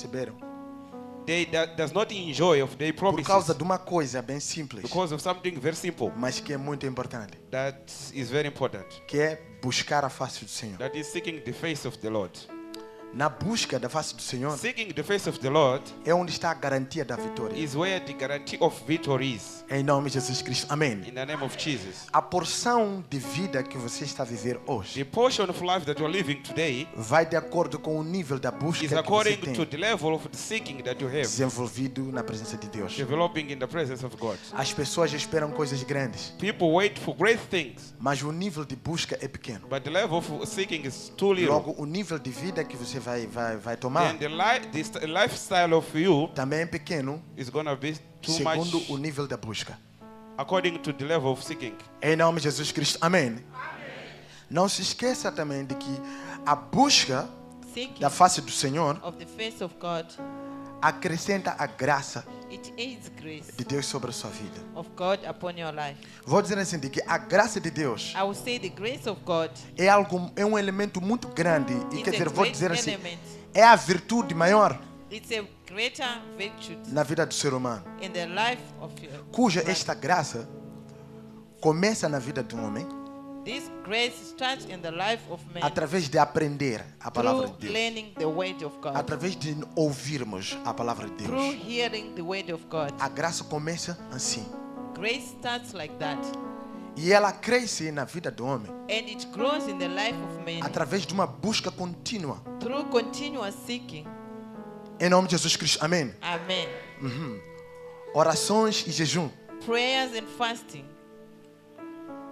receberam does not enjoy of their por causa promises de uma coisa bem simples, because of something very simple mas que é muito importante, that is very important. que é buscar a face do Senhor. That is seeking the face of the Lord. Na busca da face do Senhor Seeking the face of the Lord é onde está a garantia da vitória. is where the guarantee of victory is. Em nome de Jesus Cristo. Amém. In the name of Jesus. A porção de vida que você está a viver hoje The portion of life that you're living today vai de acordo com o nível da busca is que você according tem to the level of the seeking that you have, desenvolvido na presença de Deus. developing in the presence of God. As pessoas esperam coisas grandes, People wait for great things, mas o nível de busca é pequeno. but the level of seeking is too little. Logo, o nível de vida que você vai tomar Then the lifestyle of you também é pequeno, is going to be too segundo much o nível da busca. according to the level of seeking. Em nome de Jesus Cristo. Amém. Não se esqueça também de que a busca Seeking da face do Senhor of the face of God, acrescenta a graça it is grace de Deus sobre a sua vida. of God upon your life. Vou dizer assim, de que a graça de Deus I will say the grace of God é um elemento muito grande e is quer a dizer, vou great dizer assim, element. é a virtude maior It's a greater virtue na vida do ser humano, in the life of your cuja man. esta graça começa na vida de um homem This grace starts in the life of man através de aprender a palavra through de Deus, learning the word of God, através de ouvirmos a palavra de through Deus. hearing the word of God. A graça começa assim Grace starts like that, e ela cresce na vida do homem and it grows in the life of man através de uma busca contínua. through continuous seeking. Em nome de Jesus Cristo. Amém. Amen. Orações e jejum. Prayers and fasting.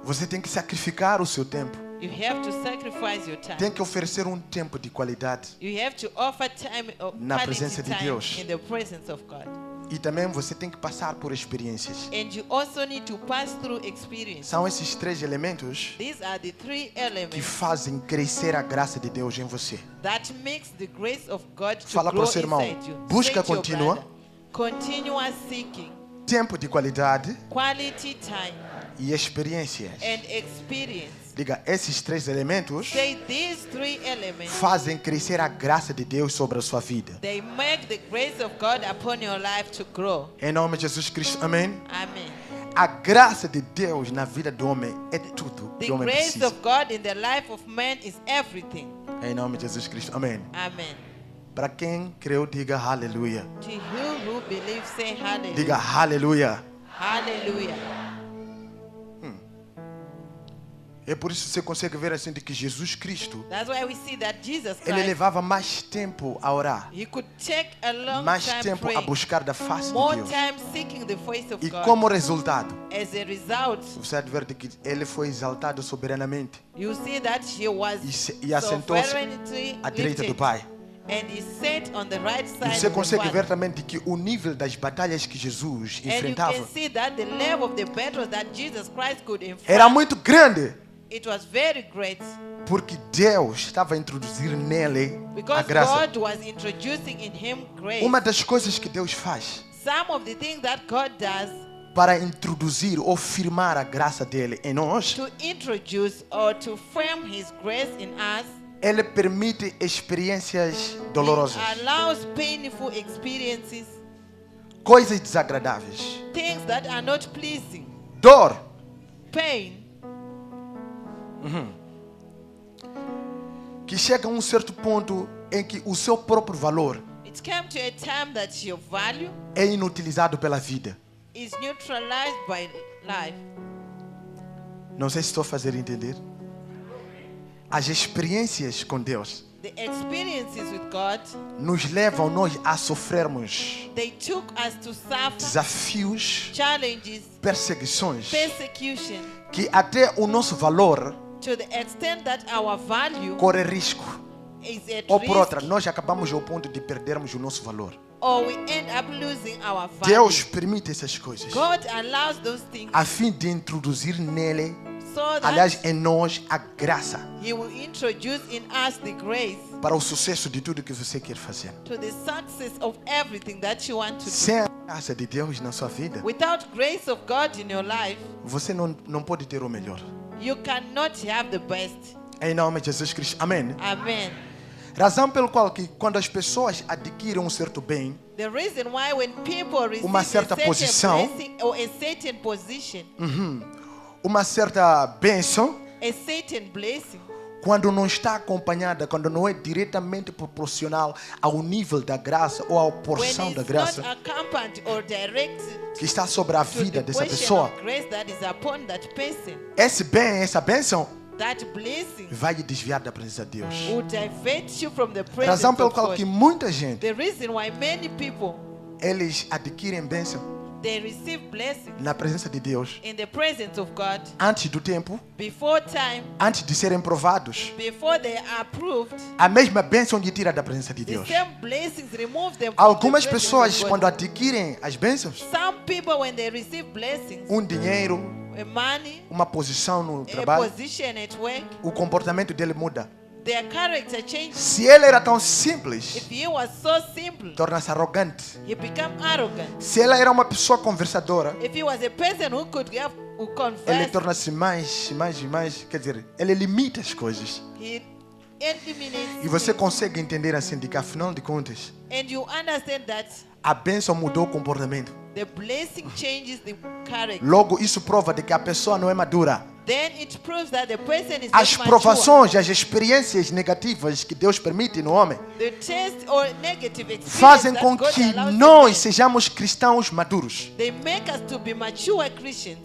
Você tem que sacrificar o seu tempo. You have to sacrifice your time. Tem que oferecer um tempo de qualidade. You have to offer time of Na quality presença de time Deus. in the presence of God. E também você tem que passar por experiências. And you also need to pass through experience. São esses três elementos These are the three que elements fazem crescer a graça de Deus em você. that makes the grace of God to Fala grow para o seu irmão, inside you. busca Say to your contínua. brother, continuous seeking, Tempo de qualidade quality time, e experiências. and experience. Diga, esses três elementos Say these three elements, fazem crescer a graça de Deus sobre a sua vida. they make the grace of God upon your life to grow. Em nome de Jesus Cristo. Amém. Amen. A graça de Deus na vida do homem é tudo que The o homem grace precisa. of God in the life of man is everything. Em nome de Jesus Cristo. Amém. Amen. Para quem creu, diga aleluia. To you who believe, say hallelujah. Diga aleluia. Hallelujah. É por isso que você consegue ver assim de que Jesus Cristo, That's why we see that Jesus ele Christ, levava mais tempo a orar, he could take a long mais time tempo a praying, buscar da face de more Deus. time seeking the face of E God. como resultado, As a result, você adverte que ele foi exaltado soberanamente you see that he was e assentou-se sovereignly à direita do lifted, Pai. and he sat on the right E side você of the consegue ver Father. também de que o nível das batalhas que Jesus And you enfrentava can see that the level of the battles that Jesus Christ could era enfront, muito grande, it was very great, porque Deus estava a introduzir nele a because graça. God was introducing in him grace. Uma das coisas que Deus faz Some of the things that God does para introduzir ou firmar a graça dele em nós, to introduce or to firm his grace in us, ele permite experiências dolorosas, he allows painful experiences, coisas desagradáveis, things that are not pleasing, dor, pain, que chega a um certo ponto em que o seu próprio valor it came to a time that your value é inutilizado pela vida. is neutralized by life. Não sei se estou a fazer entender. As experiências com Deus The experiences with God, nos levam nós a sofrermos they took us to suffer desafios, challenges, perseguições, persecution, que até o nosso valor to the extent that our value corre risco. is at Ou por outra, risk, nós acabamos ao ponto de perdermos o nosso valor. or we end up losing our value. Deus permite essas coisas God allows those things a fim de introduzir nele, so that aliás, em nós, a graça He will introduce in us the grace para o sucesso de tudo que você quer fazer. to the success of everything that you want to do. Sem a graça de Deus na sua vida, Without grace of God in your life, você não pode ter o melhor. you cannot have the best. Em nome de Jesus Cristo. Amém. Amen. Razão pelo qual que quando as pessoas adquirem um certo bem, The reason why when people receive uma a certa certain posição, blessing or a certain position, uma certa bênção, a certain blessing, quando não está acompanhada, quando não é diretamente proporcional ao nível da graça ou à when porção da it's graça not accompanied or directed que está sobre a to vida the dessa portion pessoa, of grace that is upon that person, esse bem, essa bênção that blessing vai lhe desviar da presença de Deus. will divert you from the presence Razão pelo of qual God. que muita gente, The reason why many people, eles adquirem bênção they receive blessing na presença de Deus in the presence of God antes do tempo, before time, antes de serem provados. before they are approved. A mesma bênção lhe tira da presença de The Deus. same blessings remove them from the Algumas presence pessoas, of God. quando adquirem as bênçãos, Some people, when they receive blessings, dinheiro, money, uma posição no a trabalho, position at work, o comportamento dele muda. their character changes. Se ele era tão simples, If he was so simple, torna-se arrogante. he became arrogant. Se ela era uma pessoa conversadora, If he was a person who ele converse, torna-se mais, quer dizer, ele limita as coisas. he eliminates E você things. consegue entender assim, de que afinal de contas, And you understand that a bênção mudou o comportamento. the blessing changes the character. Logo, isso prova de que a pessoa não é madura. Then it proves that the person is As not mature. provações, as experiências negativas que Deus permite no homem The test or negative experience fazem that com God que allows nós in sejamos cristãos maduros. they make us to be mature Christians.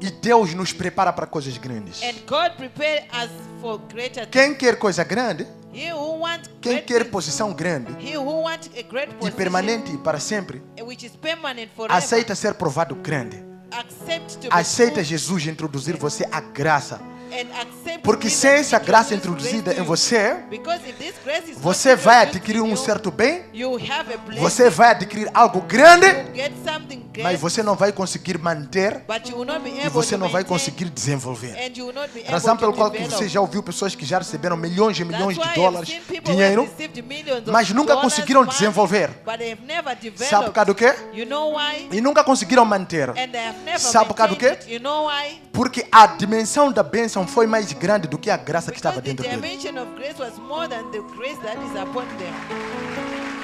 E Deus nos prepara para coisas grandes. And God prepared us for greater things. Quem quer coisa grande, He who wants quem great quer things, posição grande he who wants a great e position, permanente para sempre, which is permanent forever, aceita ser provado grande. accept to be Aceita proved Jesus introduzir você à graça. and accept Porque Jesus sem essa graça introduce introduzida grace em to you. você, Because if this grace is você not vai introduced adquirir in um you, certo bem, you have a blessing, você vai adquirir algo grande, you get something great, mas você não vai conseguir manter but you will not be e able você to não vai maintain, conseguir desenvolver. and you will not be able Razão to pelo qual que develop. você já ouviu pessoas que já receberam milhões e milhões That's de why I've dólares, seen people who dinheiro, have received millions of mas nunca dollars, conseguiram money, desenvolver. but they've never developed. Sabe por causa do quê? You know why? E nunca conseguiram manter. And they have never Sabe por causa do maintained quê? it. You know why? Porque a dimensão da bênção foi mais grande do que a graça que estava Because the dentro dele. dimension of grace was more than the grace that is upon them.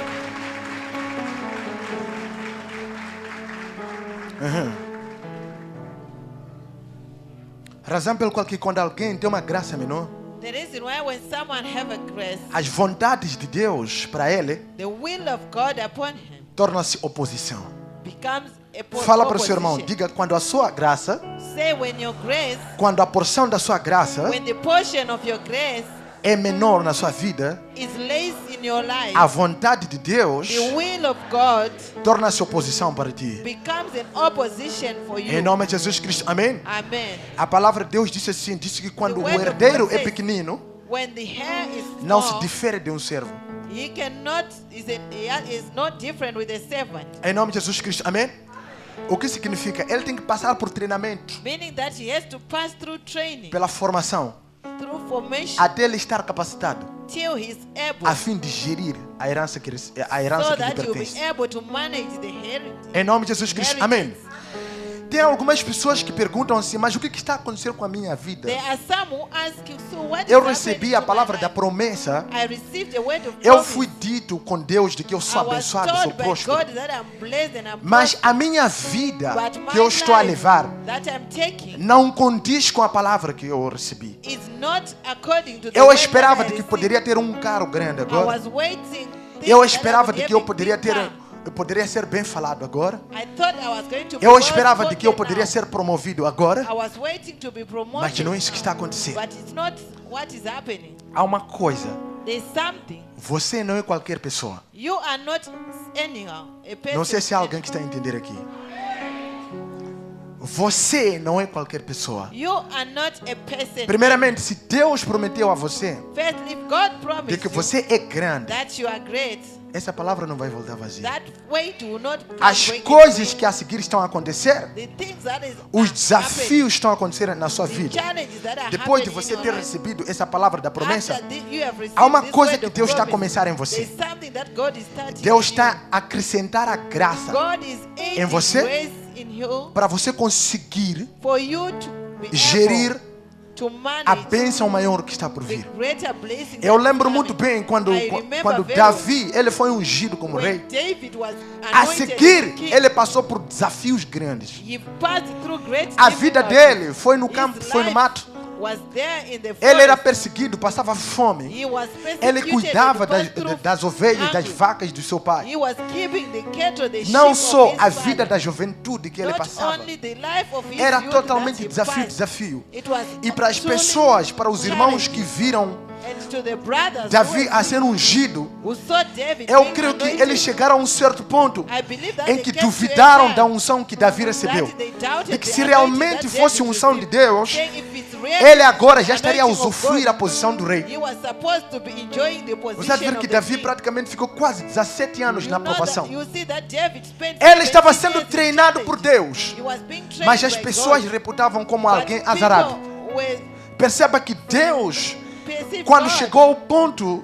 Razão pelo qual que quando alguém tem uma graça menor, The reason why when someone have a grace, as vontades de Deus para ele the will of God upon him torna-se oposição. becomes a Fala para o seu irmão, opposition. diga quando a sua graça, Say when your grace, quando a porção da sua graça when the portion of your grace é menor na sua vida, is less in your life, a vontade de Deus the will of God torna-se oposição para ti. becomes an opposition for you. Em nome de Jesus Cristo, amém? Amen. A palavra de Deus disse assim, disse que quando The o word of herdeiro God é says, pequenino, When the hair is não se small, difere de um servo. he cannot is not different with a servant. Em nome de Jesus Cristo, amém? O que significa? Ele tem que passar por treinamento, Meaning that he has to pass through training, pela formação, through formation, até ele estar capacitado, till he's able, a fim de gerir a herança que, a so herança que lhe that you'll be pertence. able to manage the heritage. Em nome de Jesus Cristo, amém? Tem algumas pessoas que perguntam assim, mas o que está acontecendo com a minha vida? There are some who ask you, so what Eu is recebi happening a to palavra my da life? promessa, I received a word of eu promise. fui dito com Deus de que eu I sou was abençoado, sou told by próspero. God that I'm blessed and I'm Mas prosperous. a minha vida But my que eu estou a life levar that I'm taking não condiz com a palavra que eu recebi. is not according to the Eu word esperava that I de que received. poderia ter um carro grande I agora. was waiting. Eu thinking that I esperava would de have que eu a poderia big ter, car. eu poderia ser bem falado agora. I thought I was going to be Eu well esperava de que eu spoken poderia now. ser promovido agora. I was waiting to be promoted. Mas não é isso que now. está acontecendo. But it's not what is happening. Há uma coisa. There's something. Você não é qualquer pessoa. You are not anyhow a person. Não sei se há alguém que está a entender aqui. Você não é qualquer pessoa. You are not a person. Primeiramente, se Deus prometeu a você First, if God de promised que you você é grande, that you are great, essa palavra não vai voltar vazia. that weight will not come As breaking coisas away. que a seguir estão a acontecer, The things that is os happening, desafios estão a acontecer na sua the vida. challenges that are Depois de happening você in your ter life. recebido essa palavra da promessa, After you have received há uma this coisa word que of Deus está a promise, começar em você. there's something that God is starting Deus in you. está a acrescentar a graça God is adding você grace in you para você conseguir for you to be gerir able to a manage bênção maior que está por the vir. greater blessing. Eu that is lembro muito coming. bem quando I remember quando very Davi, ele foi ungido como rei. When David was A anointed seguir, king, ele passou por desafios grandes. he passed through great A vida difficulties. dele foi no His campo, foi no life mato. was there in the Ele era forest. perseguido, passava fome. He was Ele persecuted cuidava and passed through das ovelhas, das hungry. vacas do seu pai. He was keeping the cattle, the Não sheep só of a his vida father. da juventude que ele Not passava. only the life of his Era youth totalmente that he desafio, passed. desafio. It was E para as truly pessoas, para os irmãos challenging. que viram And to the brothers Davi a ser ungido, who saw David eu being creio que anointed, eles chegaram a um certo ponto I believe that em they que came to a duvidaram time da unção que Davi recebeu. that they doubted De que the se anointing realmente that fosse David unção de received, Deus, saying if it's really ele agora já the estaria a anointing of usufruir God, a posição do rei. he was supposed to be enjoying the Você vai ver position que of the Davi king. praticamente ficou quase 17 anos You na know that- aprovação. you see that David spent Ele estava 20 sendo years in treinado por challenge. Deus, He was being trained mas as by pessoas God. reputavam como But alguém people azarado. were Perceba que Deus, perceived quando God. chegou ao ponto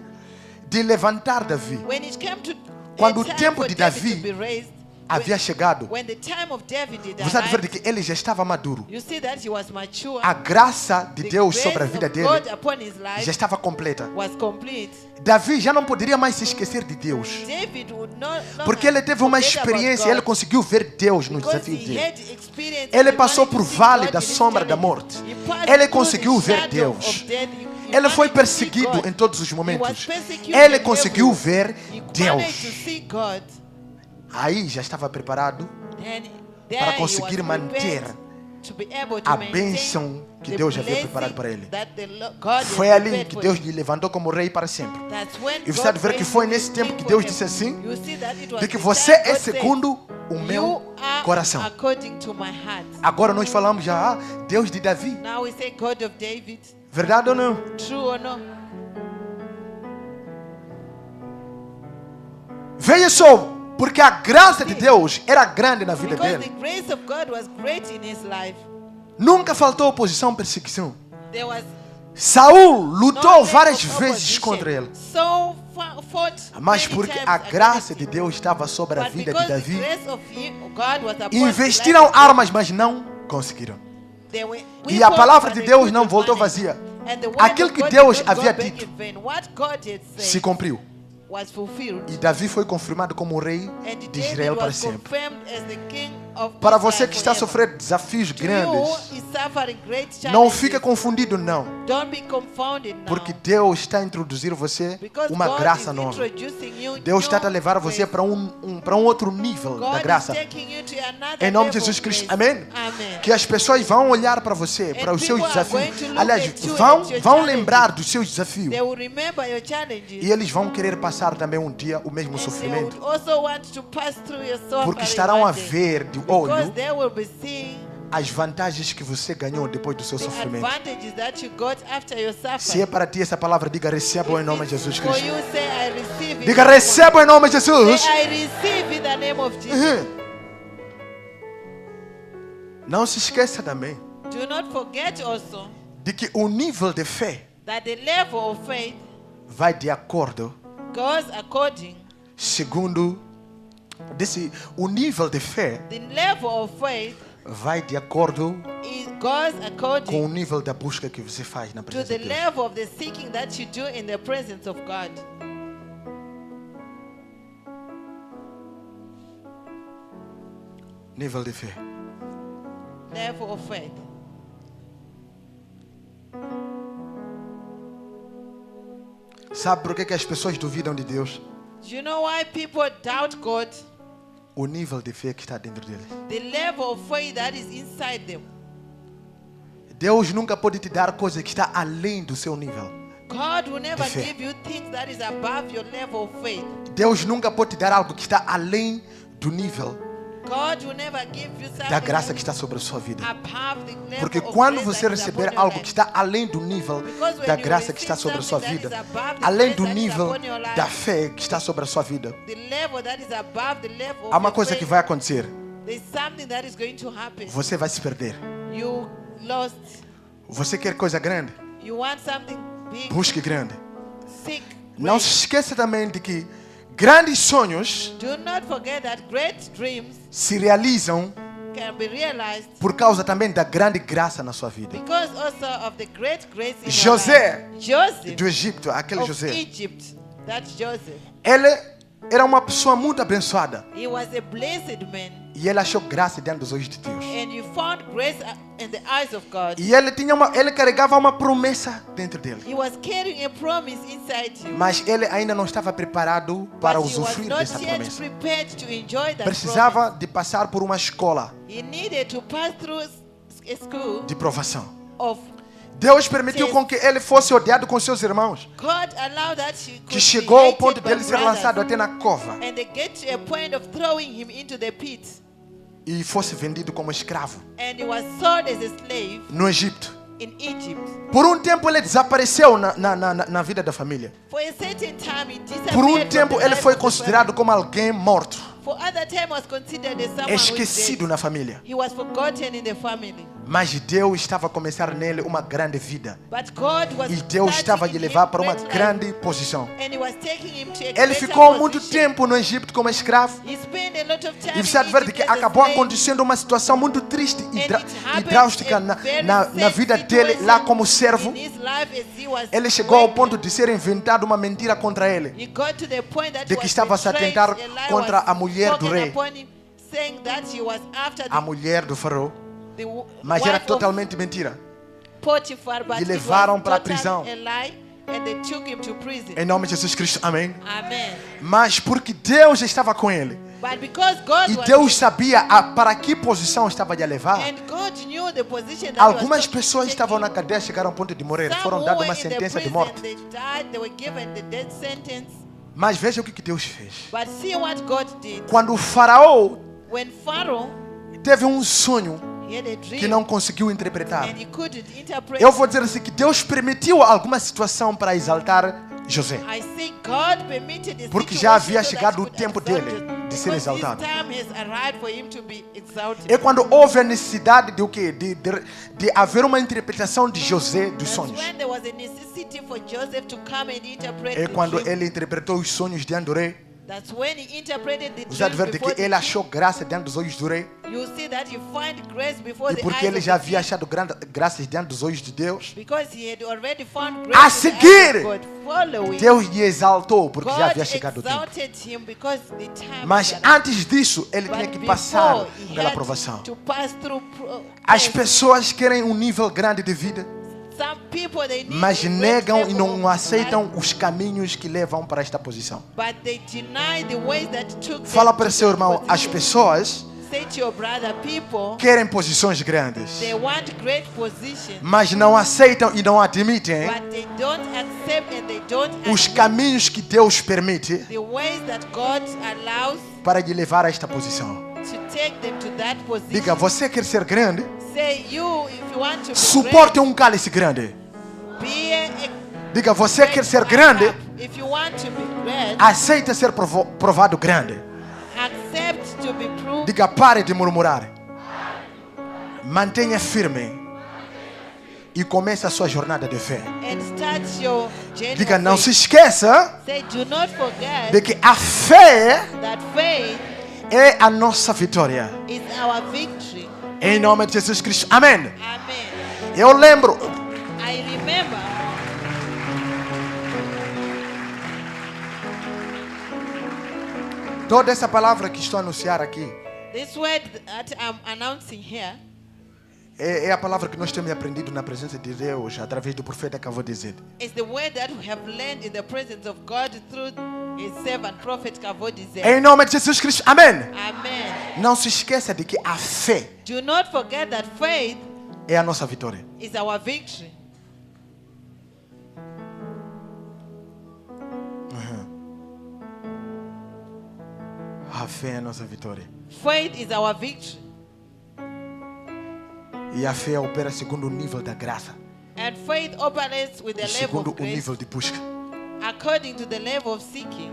de levantar Davi, When it came to Quando a o time tempo for de David Davi to be raised, havia chegado, when the time of David did você vai ver arrive, que ele já estava maduro. you see that he was mature. A graça de The Deus grace sobre a of vida dele God upon his life já estava completa. was complete. Davi já não poderia mais se esquecer de Deus, David would not porque ele teve uma forget about experiência, God, ele conseguiu ver Deus nos because desafios he dele. had experience Ele in passou wanting por to see vale God da in his sombra da challenges. morte. He passed Ele through conseguiu the ver shadow Deus. of death. He Ele foi managed to see perseguido God. em todos os He was momentos. persecuted Ele in conseguiu every- ver He managed to Deus. see God. Aí já estava preparado Then para there he conseguir was manter prepared to be able to a maintain bênção que the Deus havia blessing preparado para ele. that God Foi had ali prepared que for Deus him. lhe levantou como rei para sempre. That's when E você God vai ver que raised foi him nesse to tempo king que for Deus him. disse assim, You see that it was de que the você time é God said, segundo o "You meu are coração. according to my heart." Agora nós falamos já, Deus de Davi. Now we say God of David. Verdade ou não? True or no? Veja só, porque a graça de Deus era grande na vida Because the dele. grace of God was great in his life. Nunca faltou oposição, perseguição. There was Saul no lutou lack várias of vezes opposition. contra ele. Saul fought Mas many porque times a against graça him. de Deus estava sobre a But vida de because the Davi, grace of God was upon the investiram life of armas, mas não conseguiram. There were E a weapons, palavra but de they Deus couldn't não voltou manage. vazia. And the word Aquilo of que God Deus did not go havia back dito in vain. What God had said se cumpriu. was fulfilled. E Davi foi confirmado como rei And de David Israel para was sempre. confirmed as the king of Para Israel você que está a forever. sofrer desafios To grandes, you is suffering great não challenges. fica confundido não, Don't be confounded now. porque Deus está a introduzir você Because uma God graça is nova. introducing you Deus está a new levar você grace. para um outro nível God da is graça. taking you to another Em nome de level Jesus of Cristo. grace. Amém? Amen. Que as pessoas vão olhar para você, para os seus people are desafios. going to look Aliás, at you vão, and your vão challenges. lembrar dos seus desafios. They will remember your challenges. E eles vão querer passar também um dia o mesmo And they sofrimento. would also want to pass through your suffering Porque estarão a one day. ver de Because olho they will be seeing as vantagens que você ganhou depois do seu the sofrimento. advantages that you got after your Se suffering. é para ti essa palavra, diga receba em nome de Jesus For Cristo. you, say, I receive it. Diga receba em nome de Jesus. Say, I receive in the name of Jesus. Uhum. Não se esqueça também Do not forget also de que o nível de fé that the level of faith vai de acordo goes according. segundo o nível de fé The level of faith vai de acordo goes com o according nível da busca que você faz na to presença the de Deus. level of the seeking that you do in the presence of God. Nível de fé. Level of faith. Sabe por que as pessoas duvidam de Deus? Do you know why people doubt God? O nível de fé que está dentro deles. The level of faith that is inside them. Deus nunca pode te dar coisa que está além do seu nível. God will never De fé. give you things that is above your level of faith. Deus nunca pode te dar algo que está além do nível God will never give you something da graça that que está sobre a sua vida. above the level Porque of quando grace você that is upon receber your algo life. que está além do nível Because when da you graça que está receive sobre a sua something that vida, is above the além grace do that is nível upon your life, da fé que está sobre a sua vida, the level that is above the level of há uma your coisa que faith, vai acontecer. there's something that is going to happen. Você vai se perder. You lost. Você quer coisa grande? You want something big. Busque grande. Seek. Não great. se esqueça também de que grandes sonhos Do not forget that great dreams se realizam can be realized por causa também da grande graça na sua vida. because also of the great grace in your José, life. Joseph do Egito, aquele of José, Egypt, that Joseph, ele era uma pessoa muito abençoada. he was a blessed man, E ele achou graça diante dos olhos de Deus. and he found grace in the eyes of God. E ele carregava uma promessa dentro dele. He was carrying a promise inside him, Mas ele ainda não estava preparado para but he was usufruir not dessa yet promessa. prepared to enjoy that Precisava promise. de passar por uma escola He needed to pass through a school de provação. of Deus permitiu com que ele fosse odiado com seus irmãos, God allowed that he could que be chegou ao hated ponto by dele ser brothers, lançado até na cova and they get to a point of throwing him into the pit, e fosse vendido como escravo and he was sold as a slave no Egito. in Egypt. Por um tempo ele desapareceu na vida da família. For a certain time, he disappeared Por um from tempo the ele life foi of the considerado como alguém morto, family. For other time, was considered as someone who is esquecido dead. na família. He was forgotten in the family. Mas Deus estava a começar nele uma grande vida. But God was E Deus estava a starting lhe in levar him para uma great life, grande posição. and he was taking him to a Ele greater ficou muito position. tempo no Egito como escravo. He spent a lot of time E você in adverte Egypt que as a acabou slave. acontecendo uma situação muito triste e And it happened drástica a na very na sad vida dele situation lá como servo. in his life as he was Ele chegou ao working. ponto de ser inventado uma mentira contra ele. He got to the point that De he que was estava a se betrayed, atentar a lie contra was a mulher do spoken rei. upon him, saying that he was after A mulher do faraó. the Mas wife era of totalmente mentira. Potiphar, but E it levaram was para a totally prisão. a lie, and they took him to prison. Em nome de Jesus Cristo. Amém. Amen. Mas porque Deus estava com ele. But because God E was Deus sabia para que posição estava a levar. and God knew the position that Algumas was pessoas estavam na cadeia, chegaram ao ponto de morrer. Some Foram who dadas were uma in the sentença de prison, morte. they died, they were given the death sentence. Mas veja o que Deus fez. But see what God did. Quando o faraó When Pharaoh, teve um sonho he had a dream que não conseguiu interpretar. and he couldn't interpret. Eu vou dizer assim que Deus permitiu alguma situação para exaltar José. I say God permitted the Porque já havia situation so that chegado he o could tempo exalt dele it. de ser Because exaltado. his time has arrived for him to be exalted. É quando houve a necessidade de o quê? De haver uma interpretação de José dos That's sonhos. when there was a necessity for Joseph to come and interpret É the quando dream. ele interpretou os sonhos diante do rei. That's when he interpreted the Você dream adverte before que the ele king. achou graça diante dos olhos do rei. You see that you find grace before E the porque eyes ele of já the havia king. achado graças diante dos olhos de Deus, Because he had already found A grace in the eyes seguir, of God. Following, Deus lhe exaltou porque já God havia chegado o tempo. exalted him because the time Mas had arrived. antes disso, ele tinha But que passar before, he pela had provação. to pass through As tests. pessoas querem um nível grande de vida, Some people, they need mas a great negam e level não of aceitam life, os caminhos que levam para esta posição. but they deny the ways that took Fala them para to seu that irmão, as position. pessoas Say to your brother, people, querem posições grandes, they want great position, mas não aceitam e não admitem but they don't accept and they don't os admit caminhos que Deus permite the ways that God allows para lhe levar a esta posição. to take them to that position. Diga, você quer ser grande? Say you, if you want to be Suporte um cálice grande. great, be a Diga, você quer ser grande? If you want to be great, Aceita ser provado grande. accept to be proved. Diga, pare de murmurar. Mantenha firme. E comece a sua jornada de fé. And start your journey Diga, of não faith. se esqueça Say, do not forget de que a fé that faith é a nossa vitória. is our victory. Em nome de Jesus Cristo. Amém. Amen. Eu lembro. I remember Toda essa palavra que estou a anunciar aqui this word that I'm announcing here é a palavra que nós temos aprendido na presença de Deus através do profeta que eu vou dizer. is the word that we have learned in the presence of God through His servant prophet Kavodize. Em nome de Jesus Cristo. Amém. Amen. Não se esqueça de que a fé Do not forget that faith é a nossa vitória. is our victory. A fé é a nossa vitória. Faith is our victory. E a fé opera segundo o nível da graça. And faith operates with the E level segundo of o grace nível de busca. according to the level of seeking.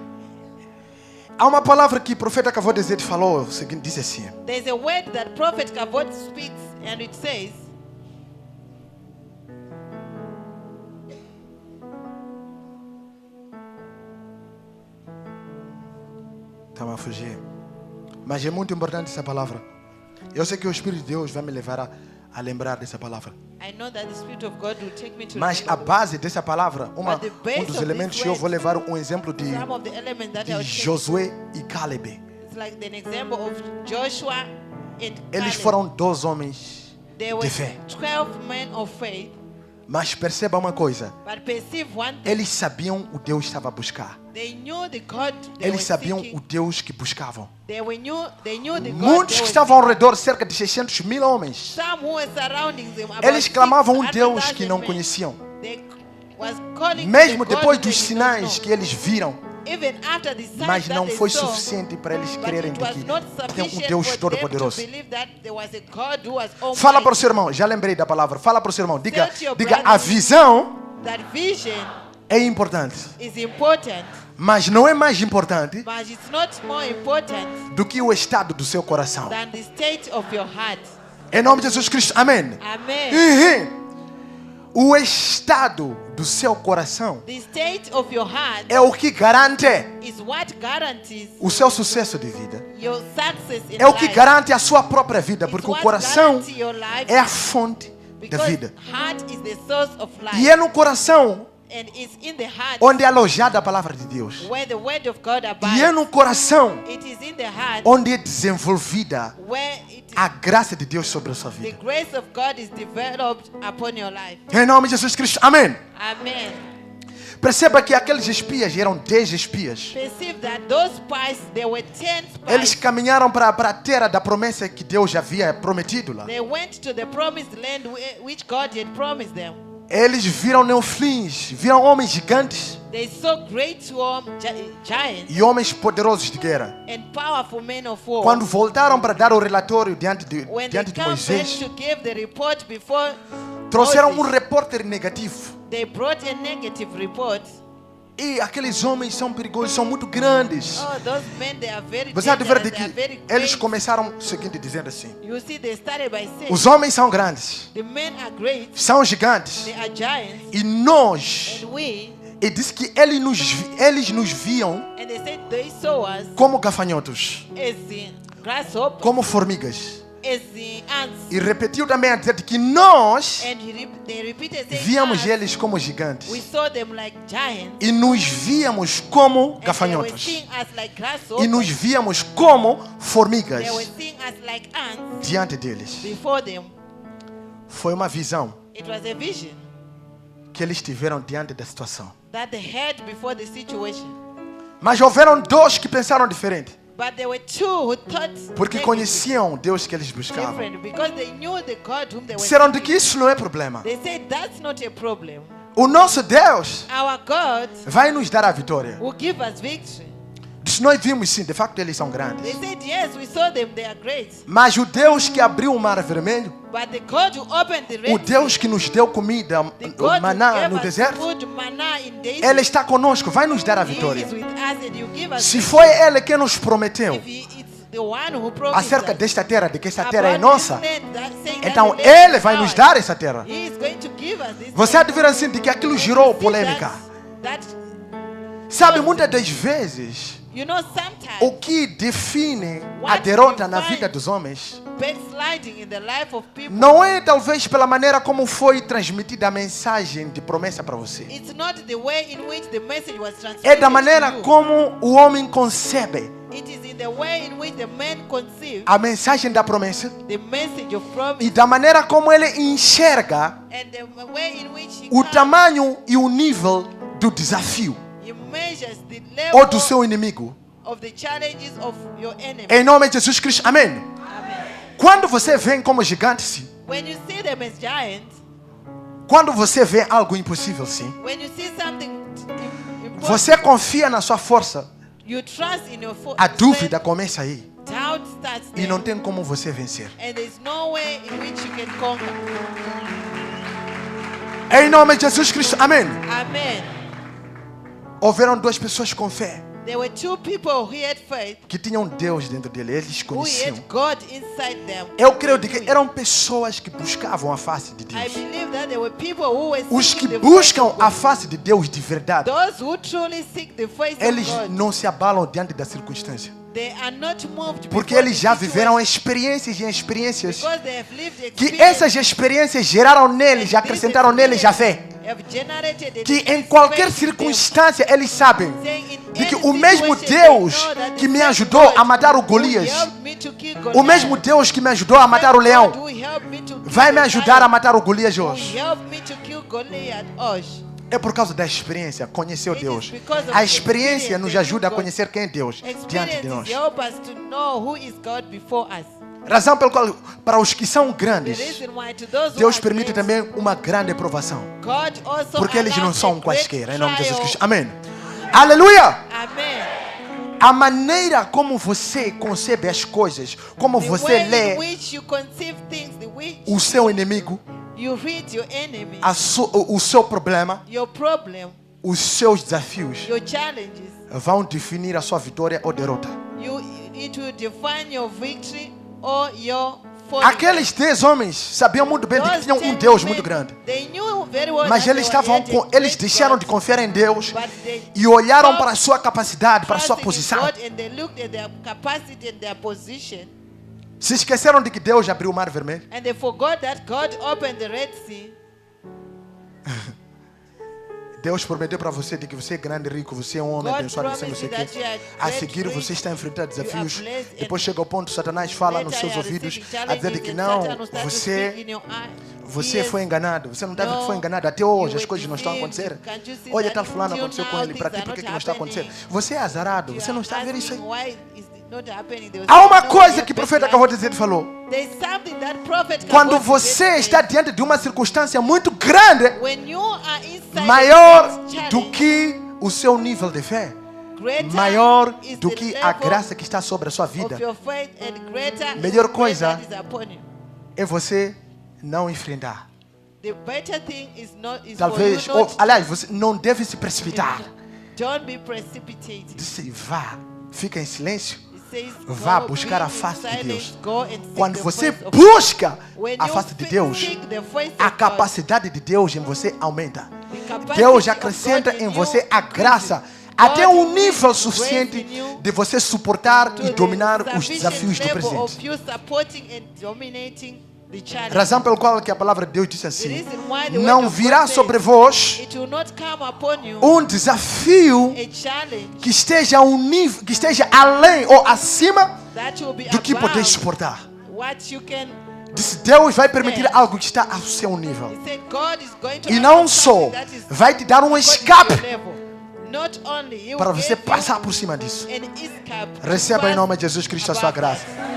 Há uma palavra que o profeta acabou de dizer, falou, o seguinte, disse assim: There's a word that prophet Kavod speaks and it says, estava a fugir. Mas é muito importante essa palavra. Eu sei que o Espírito de Deus vai me levar a lembrar dessa palavra. I know that the Spirit of God will take me to Mas a remember base dessa palavra, But the base dos of elementos this que eu word- vou levar um exemplo de some of the elements that I will take. Josué e Caleb. It's like an example of Joshua and Eles Caleb. foram 2 homens There de were fé. 12 men of faith, Mas perceba uma coisa. but perceive one thing. Eles sabiam o Deus que estava a buscar. They knew the God they Eles were sabiam seeking. o Deus que buscavam. They knew the God Muitos they que were estavam ao redor, cerca de 600.000 homens. Some who were surrounding them, about Eles clamavam um Deus 600,000 que não men. conheciam. They was calling Mesmo the God depois they dos did not sinais know. que eles viram, Even after the signs mas that não they foi saw, suficiente para eles but crerem it de was que not tem um sufficient Deus for them todo-poderoso. to believe that there was a God who was almighty. Fala para o seu irmão, já lembrei da palavra. Fala para o seu irmão, diga, Tell your diga brother. a visão That vision é importante, is important, mas não é mais importante but it's not more important do que o estado do seu coração. than the state of your heart. Em nome de Jesus Cristo, amém. Amen. Uhum. O estado do seu coração The state of your heart é o que garante is what guarantees o seu sucesso de vida. your success in É o que life. garante a sua própria vida, It's porque o what coração guarantee your life, é a fonte da because vida. heart is the source of life. E é no coração And it's in the heart onde é alojada a palavra de Deus. where the word of God E é abides. no coração It is in the heart onde é desenvolvida where it is, a graça de Deus sobre a sua the vida. grace of God is developed upon your life. Em nome de Jesus Cristo, amém. Amen. Perceba que aqueles espias eram 10 espias. Perceive that those spies, there were 10 Eles spies. caminharam para a terra da promessa que Deus já havia prometido lá. They went to the promised land which God had promised them. Eles viram neofilins, viram homens gigantes They saw great giants e homens poderosos de guerra. and powerful men of war. Quando voltaram para dar o relatório diante de When they come back Moisés, to give the report before trouxeram Moses, repórter negativo. they brought a negative report. E aqueles homens são perigosos, são muito grandes. Oh, those men, they are very Você há de ver dangerous, de they are very que eles great. começaram o seguinte dizendo assim: You see, they started by saying, os homens são grandes, the men are great, são gigantes, they are giants, e nós, and we, e disse que eles nos viam and they said they saw us como gafanhotos, as in grasshoppers, como formigas. as in ants. E repetiu também a dizer que nós And they repeated saying, víamos us, eles como gigantes we saw them like giants, e nos víamos como and they were gafanhotos seeing us like e grasshoppers, nos víamos como formigas they were seeing us like ants diante deles. before them. Foi uma visão It was a vision que eles tiveram diante da situação. that they had before the situation. Mas houveram 2 que pensaram diferente, But there were 2 who thought porque negative, conheciam o Deus que eles buscavam. different, because they knew the God whom they were Disseram de seeking. que isso não é problema. They said that's not a problem. O nosso Deus Our God vai nos dar a vitória. will give us victory. Disse, nós vimos sim, de facto eles são They grandes. said, yes, we saw them, they are great. Mas o Deus que abriu o mar vermelho, But the God who opened the o Red Deus que nos deu comida, Sea, the God o maná who no gave us deserto, food, manna in days, Ele está conosco, vai nos dar a He vitória. is with us and you give us Se victory. foi Ele que nos prometeu If it's the one who promised acerca us desta terra, de que esta terra é about nossa, this land, saying that então the land Ele is vai nos ours, dar essa terra. He is going to give us this Você há land. de ver assim, de que aquilo gerou See polêmica. that, Sabe, muitas das vezes, you know, sometimes o que define a What derrota na defines- vida dos homens backsliding in the life of people, não é talvez pela maneira como foi transmitida a mensagem de promessa para você. it's not the way in which the message was transmitted É da maneira to you. como o homem concebe It is in the way in which the man conceives a mensagem da promessa the message of promise e da maneira como ele enxerga and the way in which he o comes, tamanho e o nível do desafio he measures the ou level do seu inimigo. of the challenges of your enemy. Em nome de Jesus Cristo, amém. Amen. Quando você vê como gigante, sim. When you see them as giants, Quando você vê algo impossível, sim. when you see something impossible, Você confia na sua força. you trust in your A dúvida começa aí. doubt starts E there, não tem como você vencer. and there's no way in which you can conquer. Em nome de Jesus Cristo, amém. Amen. Houveram 2 pessoas com fé. There were two people who had faith, que tinham Deus dentro dele, eles who conheciam. had God inside them. Eu creio de que eram pessoas que buscavam a face de I Deus. believe that there were people who were Os que seeking the buscam face of a God. face de Deus de verdade, Those who truly seek the face eles of God, não se abalam diante da circunstância. they are not moved Porque before eles the já situation, viveram experiências e experiências because they have lived que experience essas experiências geraram neles, and acrescentaram this neles a fé. experience have generated Que an em qualquer faith in them, circunstância eles sabem saying in de que any o mesmo situation they Deus know that que the me same ajudou God a matar o who Golias, helped me to kill o Goliath, mesmo Deus que me ajudou a matar o same leão, God who helped me to kill vai me the ajudar a lion, matar o Golias who hoje. helped me to kill Goliath hoje. É por causa da experiência, conhecer It is Deus. because of A the experiência experience nos that ajuda a you got. conhecer quem é Deus diante de nós. Experiences help us to know who is God before us. Razão pela qual, para os que são The grandes, reason why to those who Deus are permite great, também uma grande provação. God also Porque eles não allows são a great quaisquer, em nome de Jesus trial. Cristo. Amém. Aleluia! Amen. A maneira como você concebe as coisas, como The você way in lê which you conceive things, the way o seu inimigo, you read your enemy, o seu problema, your problem, os seus desafios, your challenges, vão definir a sua vitória ou derrota. it will define your victory or your fall. Aqueles 10 homens sabiam muito bem de que Those tinham um 10 Deus men, muito grande. they knew very well Mas that eles they estavam had a com, eles great deixaram God, de confiar em Deus but they e olharam stopped para a sua capacidade, para a sua trusting in posição. God, and they looked at their capacity and their position, Se esqueceram de que Deus abriu o mar vermelho. and they forgot that God opened the Red Sea. Deus prometeu para você de que você é grande, rico, você é um homem God abençoado, você não sei o promised quê. that you are A great, seguir rich, você está a enfrentar desafios. blessed, and Depois chega ao ponto, Satanás fala nos Later seus you are ouvidos receiving a dizer de challenges que and não, Satan will start to speak in your você ears. foi enganado. Você não deve que No, foi enganado. Até you hoje as were coisas não estão a deceived. acontecer. Can't you see Olha, that tal fulano until aconteceu com now ele. Para things ti, por are que not não está a acontecer? happening? Você é azarado. You Você não are está a ver isso aí. asking why is it not happening. They will Há say, uma "No, coisa you que o have profeta been acabou de dizer, ele falou. lying." There's something that prophet Quando Kabod você said. está diante de uma circunstância muito grande, When you are inside maior a great do challenge, que o seu nível de fé, greater maior is do the que a level graça que está sobre a sua vida, of your faith, and greater is Melhor the grace coisa that is upon you. é você não enfrentar. The better thing is Talvez, for you not aliás, você não deve se precipitar. don't be precipitated. Disse, vá, fica em silêncio. It says, Vá go, buscar be a in face de silence, Deus. go and seek Quando the você face of busca When a you face de Deus, seek the face a of God, capacidade de Deus em você aumenta. the capacity Deus of acrescenta God em in você you a increases. graça God até um nível increases grace suficiente in you de você suportar to e the dominar os sufficient desafios do level presente. of you supporting and dominating the challenge. Razão pela qual que a palavra de Deus disse The assim: reason why the word não of virá God sobre says, vós it will not come upon you desafio a challenge que esteja a um nível, que esteja além ou acima that will be do que above podeis suportar. what you can. Disse, Deus vai permitir algo que está ao seu nível. He said God is going to E allow não só something that is vai te dar um according to escape your level. Not only He will para você give you passar por cima disso. an escape to Receba em pass nome de Jesus Cristo a sua above graça. that.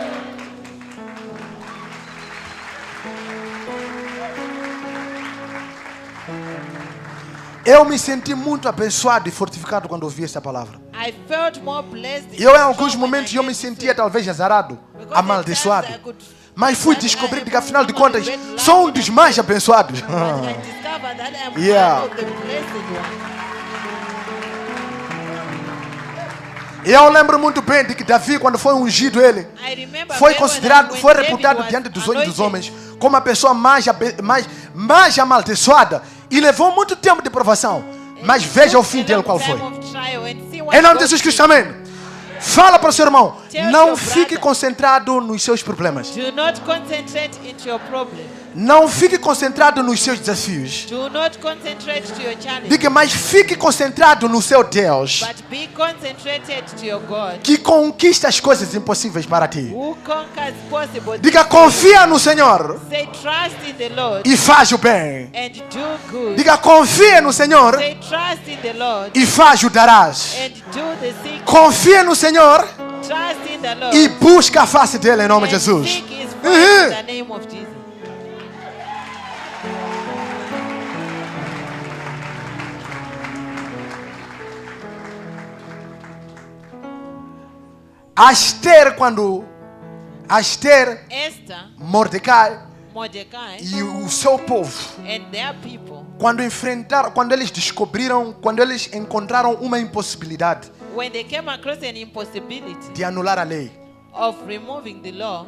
Eu me senti muito abençoado e fortificado quando ouvi essa palavra. I felt more blessed. E eu, em and alguns strong when momentos, I eu me heard you sentia say, talvez azarado, because at amaldiçoado. times I could- Mas fui that I descobrir am que, afinal de someone contas, who read sou um life dos and mais abençoados. But I discovered that I am Yeah. one of the blessed ones. E eu lembro muito bem de que Davi, quando foi ungido, ele I remember foi very well considerado, that foi when reputado David diante was dos olhos dos anointed, homens como a pessoa mais amaldiçoada. E levou muito tempo de provação. Mas veja o fim dele qual foi. Em Em nome de Jesus Cristo, amém. Fala para o seu irmão, Tell não your fique brother. concentrado nos seus problemas. Do not concentrate into your problem. Não fique concentrado nos seus desafios. Do not concentrate to your challenge. Diga, mas fique concentrado no seu Deus, But be concentrated to your God, que conquista as coisas impossíveis para ti. who conquers possible. Diga, confia no Senhor Say trust in the Lord e faz o bem. and do good. Diga, confia no Senhor Say trust in the Lord e faz o darás. and do the thing. Confia no Senhor Trust in the Lord e busca a face dele em nome de and Jesus. seek His face in the name of Jesus. Esther, Esther, Mordecai Mordecai, e o seu povo, and their people, quando eles encontraram uma impossibilidade, when they came across an impossibility de anular a lei of removing the law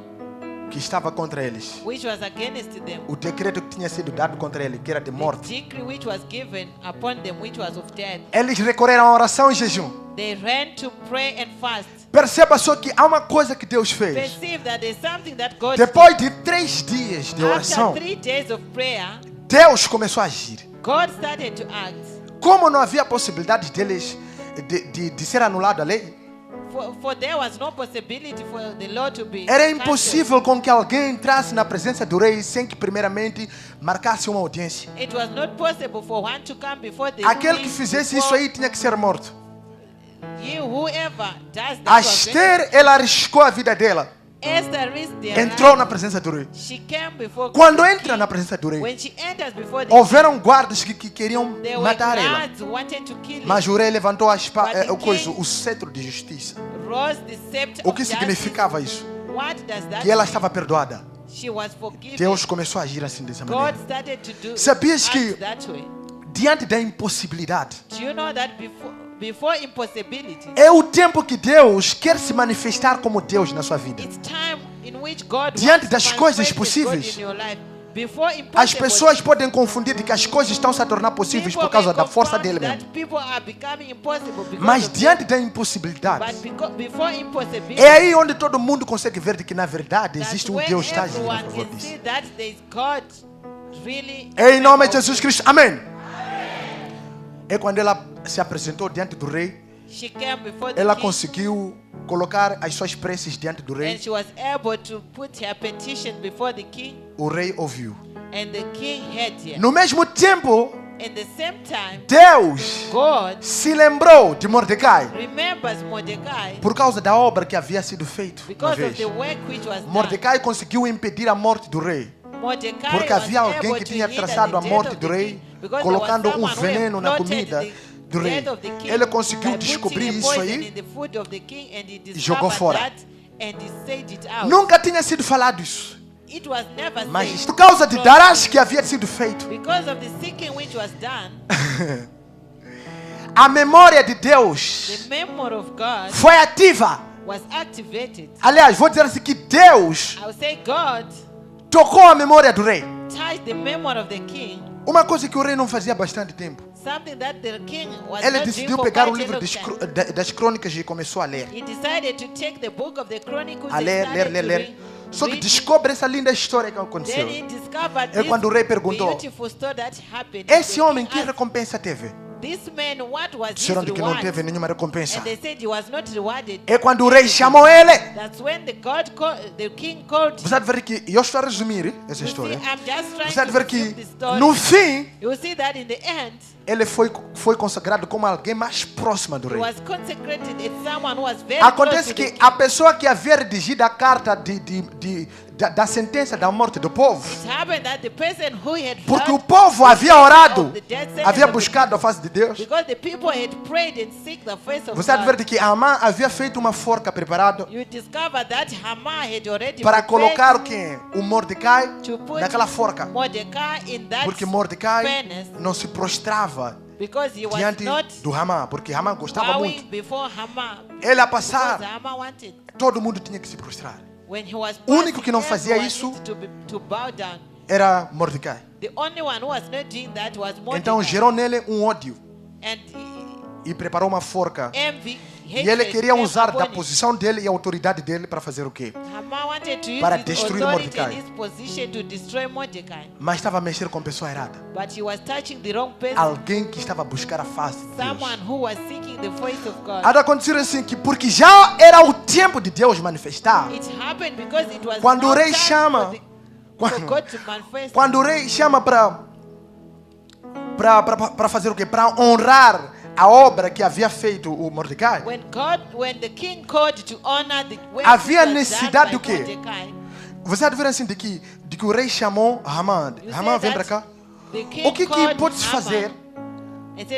que estava contra eles, which was against them, o decreto que tinha sido dado contra ele, que era de the morte, decree which was given upon them, which was of death, eles recorreram à oração e jejum. they ran to pray and fast. Perceba só que há uma coisa que Deus fez. Perceive that there's something that God Depois de 3 dias de did. oração, After 3 days of prayer, Deus começou a agir. God started to act. Como não havia possibilidade deles de ser anulada a lei, For there was no possibility for the law to be era cancelled. impossível com que alguém entrasse na presença do rei sem que primeiramente marcasse uma audiência. It was not possible for one to come before the Aquele king que fizesse before isso aí tinha que ser morto. whoever does that A was Esther, ela arriscou a vida dela. Esther risked their Entrou life. na presença do rei. She came before Quando the entra king. na presença do rei, When she enters before the houveram guardas que queriam there were matar ela. guards who wanted to kill Mas o rei levantou But the o cetro de justiça. him. Rose the scepter O que of justice. significava isso? What does that Que ela mean? estava perdoada. She was forgiven. Deus começou a agir assim dessa God maneira. started to do Sabias act que- that way. Diante da impossibilidade, Do you know that before impossibility, é o tempo que Deus quer se manifestar como Deus na sua vida. it's time in which God Diante wants das to coisas manifest God possíveis, in your life. Before As impossible pessoas podem confundir de que as coisas estão se a tornar possíveis por causa da força dele mesmo. Mas diante da impossibilidade, é aí onde todo mundo consegue ver de que na verdade existe um Deus que está agindo a favor disso. Em nome de Jesus Cristo, amém. É quando ela se apresentou diante do rei, ela conseguiu colocar as suas preces diante do rei. O rei ouviu. No mesmo tempo, Deus se lembrou de Mordecai por causa da obra que havia sido feita uma vez. Mordecai conseguiu impedir a morte do rei, porque havia alguém que tinha traçado a morte do rei, colocando um veneno na comida do rei. Ele conseguiu descobrir isso aí e jogou fora. Nunca tinha sido falado isso. Mas por causa de Darash que havia sido feito, a memória de Deus foi ativa. Aliás, vou dizer assim que Deus tocou a memória do rei. Uma coisa que o rei não fazia há bastante tempo. Ele decidiu pegar o livro das crônicas e começou a ler. A ler. Só que descobre essa linda história que aconteceu. É quando o rei perguntou: esse homem, que recompensa teve? Disseram que não teve nenhuma recompensa. É quando o rei chamou ele. Você deve ver que, eu estou a resumir essa história. Você deve ver que no fim ele foi consagrado como alguém mais próximo do rei. Acontece que a pessoa que havia redigido a carta da sentença da morte do povo, porque o povo havia orado, havia buscado a face de Deus. Você deve ver que Amã havia feito uma forca preparada para colocar o Mordecai naquela forca, porque Mordecai não se prostrava diante do Amã, porque Amã gostava muito. Ele a passar, todo mundo tinha que se prostrar. O único que não fazia isso era Mordecai. Então gerou nele um ódio e preparou uma forca. E ele queria usar da posição dele e a autoridade dele para fazer o quê? Para destruir Mordecai. Mas estava a mexer com a pessoa errada. Alguém que estava a buscar a face de Deus. Há de acontecer assim que, porque já era o tempo de Deus manifestar, quando o rei chama, quando o rei chama para fazer o quê? Para honrar a obra que havia feito o Mordecai, havia necessidade do quê? Você deve ver assim de que o rei chamou Haman. Haman, vem para cá. O que pode-se fazer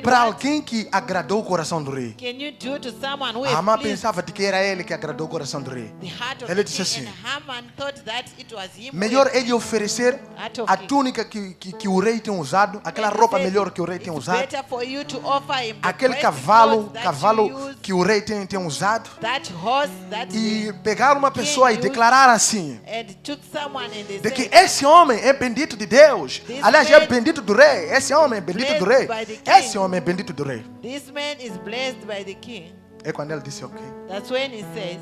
para alguém que agradou o coração do rei. Can you do to someone who Haman is pleased pensava de que era ele que agradou o coração do rei. the heart of Ele the disse king? assim: And Haman thought that it was him. melhor ele oferecer Heart of a king. túnica que o rei tem usado, aquela And he roupa said, melhor que o rei tem "It's usado, better for you to offer him the aquele best cavalo clothes that you use, que o rei tem usado, that horse that e pegar uma pessoa e declarar assim, and took someone and they de que said, esse homem é bendito de Deus. This Aliás, é man bendito do rei. Esse homem é bendito do rei. blessed by the king. Esse homem é bendito do rei. this man is blessed by the king. É quando ele disse ok. That's when he says,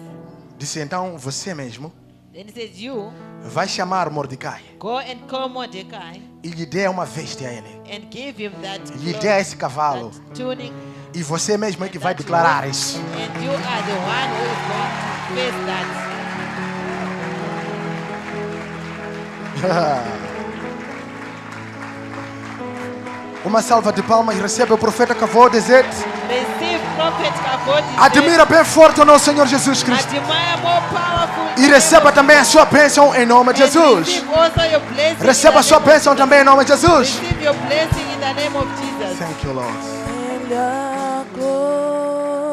Disse então você mesmo then he says, you vai chamar Mordecai go and call Mordecai e lhe dê uma veste a ele. and give him that, Lhe cloth, dê esse cavalo. that tunic, E você mesmo é que vai declarar isso. and you are the one who is going to face that. Uma salva de palmas, recebe o profeta Kavod Zet. Receive prophet Kavod. Admira bem forte o nosso Senhor Jesus Cristo. Admire more powerful. E receba também a sua bênção em nome de And Jesus. receive also your blessing Receba in a the sua name of bênção também em nome de Jesus. Receive your blessing in the name of Jesus. Thank you, Lord.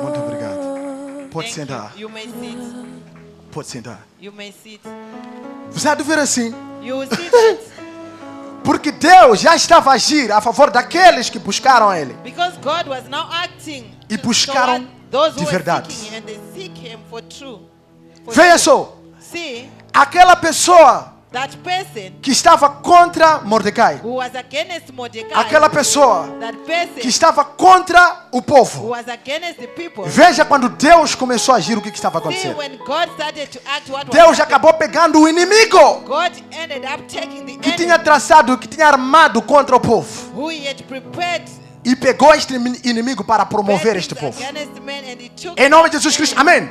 Muito obrigado. Pode Thank sentar. you. You may sit. Pode sentar. You may sit. Você há de ver assim. You will see that Porque Deus já estava a agir a favor daqueles que buscaram Ele. because God was now acting E buscaram toward those de who were verdade. seeking and they seek Him for true. For Veja true. só. See, Aquela pessoa that person que estava contra Mordecai. who was against Mordecai, Aquela pessoa that person que estava contra o who povo. was against the people. Veja quando Deus começou a agir o que estava See, acontecendo. when God started to act, what was Deus happening? acabou pegando o inimigo God ended up taking the que enemy tinha traçado, que tinha armado contra o povo. who he had prepared E pegou este inimigo para promover este battles povo. against men, and he took Em nome de Jesus Cristo. Amém.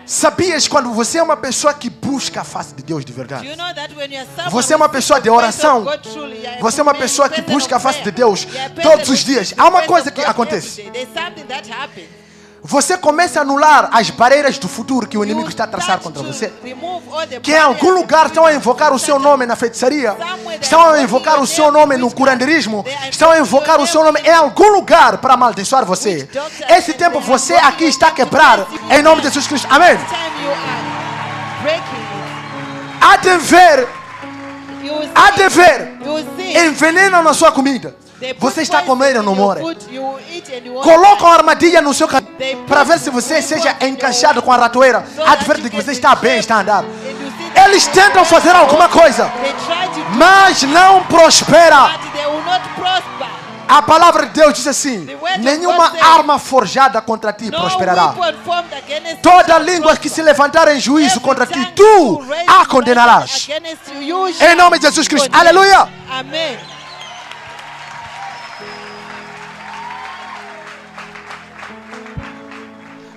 Sabias quando você é uma pessoa que busca a face de Deus de Do verdade? you know that when you're someone Você é uma who pessoa seeks de the face oração. of God truly, you are a Você é uma pessoa que person busca a of face de prayer. Deus You are a person todos who os dias. seeks Há uma the coisa face que of God acontece. every day. There's something that happens. Você começa a anular as barreiras do futuro que o inimigo You está a traçar start contra to você. remove all the Que em algum barriers lugar estão a invocar o seu nome na feitiçaria, estão a invocar o seu nome no curandeirismo, estão a invocar o seu nome em algum lugar para amaldiçoar você. Esse tempo você aqui está a quebrar em nome de Jesus Cristo. Amém. This time you are breaking Há de ver, it. You will há de see. ver You will see. envenenam na sua comida. They put Você está poison comendo e in não your morre. food, you will eat and you won't Colocam die. armadilha no seu caminho para ver se você seja encaixado com a ratoeira. So Há de that ver you de que get você the está bem, shape está a andar. and you see that Eles tentam fazer alguma coisa, they try to do, mas não prospera. but they will not prosper. A palavra de Deus diz assim: nenhuma arma forjada contra ti No prosperará. weapon formed against Toda you língua que se levantar em juízo Every contra ti, tongue tu to raise a condenarás. against you, you Em shall nome de Jesus Cristo. condemn. Aleluia. Amém.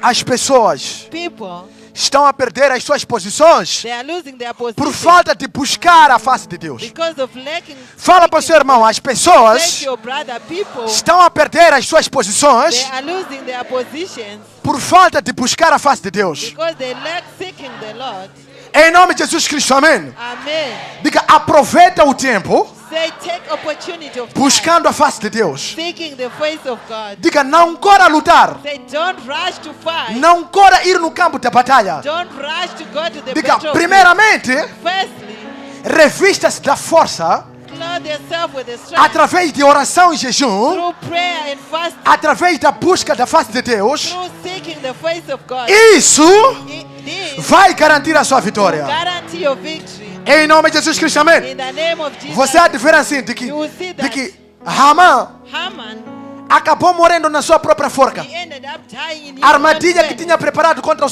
As pessoas People, estão a perder as suas posições they are losing their por position falta de buscar a face de Deus. because of lacking. Fala para o seu irmão, as Say pessoas to your brother, people, estão a perder as suas they posições are losing their positions por falta de buscar a face de Deus. because they lack seeking the Lord. Em nome de Jesus Cristo, amém. Amen. Diga, aproveita o tempo Say, take opportunity of time, buscando a face de Deus. seeking the face of God. Diga, não corra a lutar. Say, don't rush to fight. Não corra ir no campo da batalha. Don't rush to go to the Diga, battlefield. primeiramente, Firstly, revista-se da força clothe yourself with the strength através de oração e jejum, through prayer and fasting, através da busca da face de Deus. through seeking the face of God. Isso This vai garantir a sua vitória. guarantee your victory. Em nome de Jesus Cristo, amém. In the name of Jesus, Você há de ver assim, de you will see que that Haman Haman, acabou morrendo na sua própria forca. he ended up dying in his A armadilha own que bed. tinha preparado contra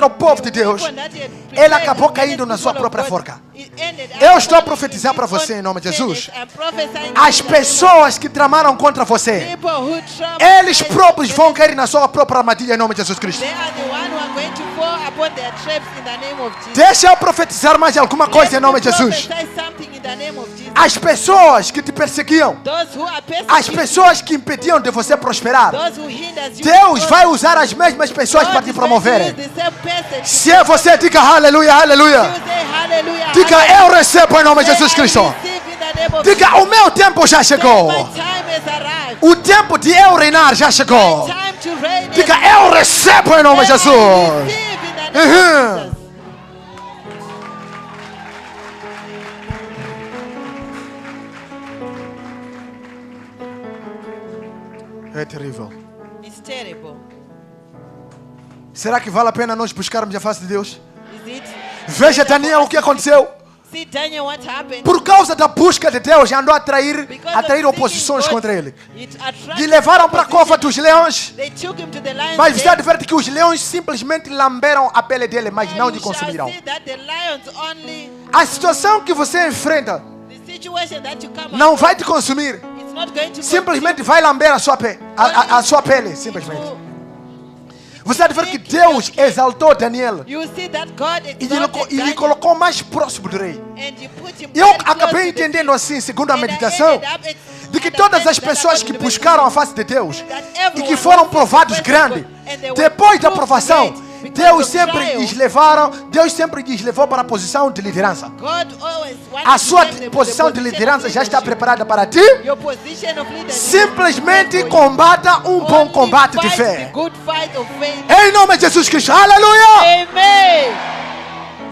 o povo de Deus, Weapon that he had ele prepared acabou against caindo na the sua people of própria God, forca. it ended up Eu estou a falling profetizar in para his own você em nome de Jesus. bed. I'm prophesying As in the name pessoas que tramaram contra você, of people who trouble eles Christ, próprios vão cair na sua própria armadilha em nome de Jesus Cristo. they are the one who are going to fall upon their traps in the name of Jesus. Deixa eu profetizar mais alguma coisa em nome de Jesus. Prophesy something in the name of Jesus. As pessoas que te perseguiam, Those who are as persecuting, pessoas que impediam de você prosperar, those who hinders you, Deus vai usar as mesmas pessoas para God te is going to promoverem. use the same person to Se é você, diga aleluia, aleluia. you say hallelujah. Diga hallelujah. eu recebo em nome de Say, Jesus I Cristo. receive in the name of Diga o meu tempo já Jesus. chegou. My time has arrived. O tempo de eu reinar já chegou. Time to reign. Diga, eu recebo em nome de Jesus. Receive in the name of Jesus. É terrível. It's terrible. Será que vale a pena nós buscarmos a face de Deus? Is it? Veja, Daniel, o que aconteceu. See, Daniel, what happened? Por causa da busca de Deus, andou a atrair Because of seeking oposições God, contra ele. it attracted E levaram para a cova dos leões. They took him to the lion's Mas você den. adverte que os leões simplesmente lamberam a pele dele, mas não You lhe shall consumiram. see that the lions only, A situação que você enfrenta the situation that you come não across, vai te consumir. it's not going to Simplesmente vai lamber a sua pele. A sua pele, simplesmente. Você adverte que Deus exaltou Daniel You see that God e exalted lhe Daniel, colocou mais próximo do rei. and you put him Eu very close acabei to the entendendo assim, segundo a king. And I meditação, ended up de que todas as pessoas que buscaram a face de Deus e que foram provados grande, depois da provação, Deus sempre lhes levou para a posição de liderança. God always wanted A to sua take them to the posição de position liderança of já está leadership. preparada para ti. Your position of leadership Simplesmente is for you. combata um bom Only combate de fight fé. the good fight of faith. Em nome de Jesus Cristo. Aleluia! Amen.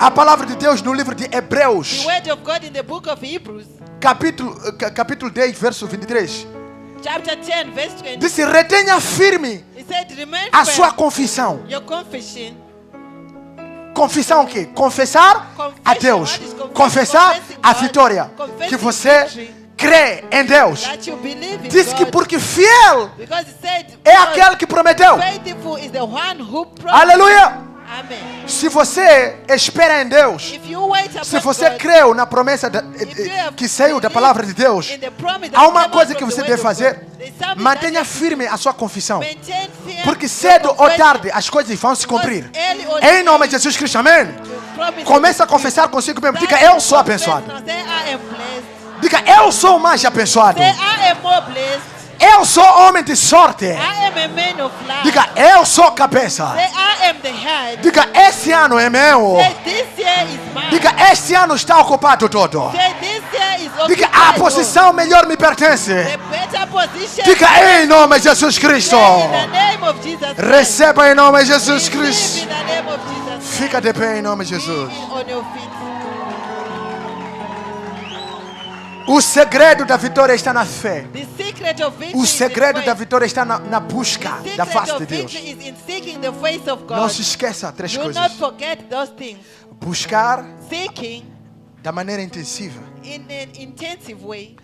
A palavra de Deus no livro de Hebreus, The word of God in the book of Hebrews, capítulo 10, verso 23. chapter 10, verse 20. Disse, retenha firme It said, remain a firm. sua confissão. Your confession. Confissão o quê? Confessar a Deus. Confessar a vitória. Que você crê em Deus. That you believe in Diz que God. porque fiel Because it said, é aquele que prometeu. faithful is the one who promised. Aleluia! Amen. Se você espera em Deus, If you wait upon se você God, creu na promessa if you have que saiu da palavra de Deus, in the promise há that uma came coisa out que from você the deve word of fazer. God. There's something Mantenha that firme a sua confissão. maintain fear, Porque your cedo ou confession. tarde as coisas vão se cumprir. Early or Em nome de Jesus Cristo, amém? promise Comece a is confessar consigo mesmo. that Diga, eu sou abençoado. confess now. Say, I am blessed. Diga, eu sou mais abençoado. Say, I am more blessed. Eu sou homem de sorte. I am a man of life. Diga, eu sou cabeça. Say, I am the head. Diga, esse ano é meu. Say, this year is mine. Diga, este ano está ocupado todo. Say, this year is Diga, occupied. a posição melhor me pertence. The better position. Diga, em nome de Jesus Cristo. Say, in the name of Jesus Christ. Receba em nome de Jesus Receive Cristo. in the name of Jesus. Fica de pé em nome de Jesus. Be on your feet. O segredo da vitória está na fé. The secret of victory O is in segredo da faith. vitória está na busca The da secret face of de Deus. victory is in seeking the face of Não God. se esqueça três Do coisas. not forget those things. Buscar Seeking da maneira intensiva. in an intensive way.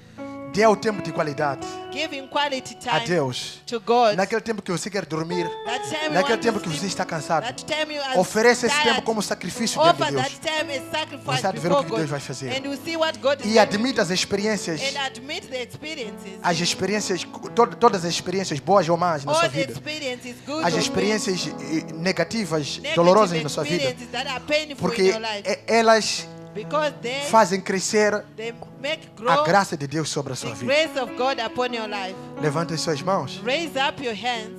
Dê o tempo de qualidade Giving quality a time Deus. to God. Naquele tempo que você quer dormir, That time you naquele want tempo to que você sleep, está cansado, that time you are ofereça esse tempo tired, como sacrifício diante de offer Deus. that time as sacrifice Você vai ver before o que Deus God. vai fazer. And you see what God is E going to admita do. as experiências, And admit the experiences. as experiências, todas as experiências boas ou más na All sua the vida. experiences, good As or experiências negativas, negative dolorosas na sua vida. experiences that are painful in Porque your life. elas Because they fazem crescer make grow a graça de Deus sobre a sua the vida. grace of God upon your life. Levante as suas mãos Raise up your hands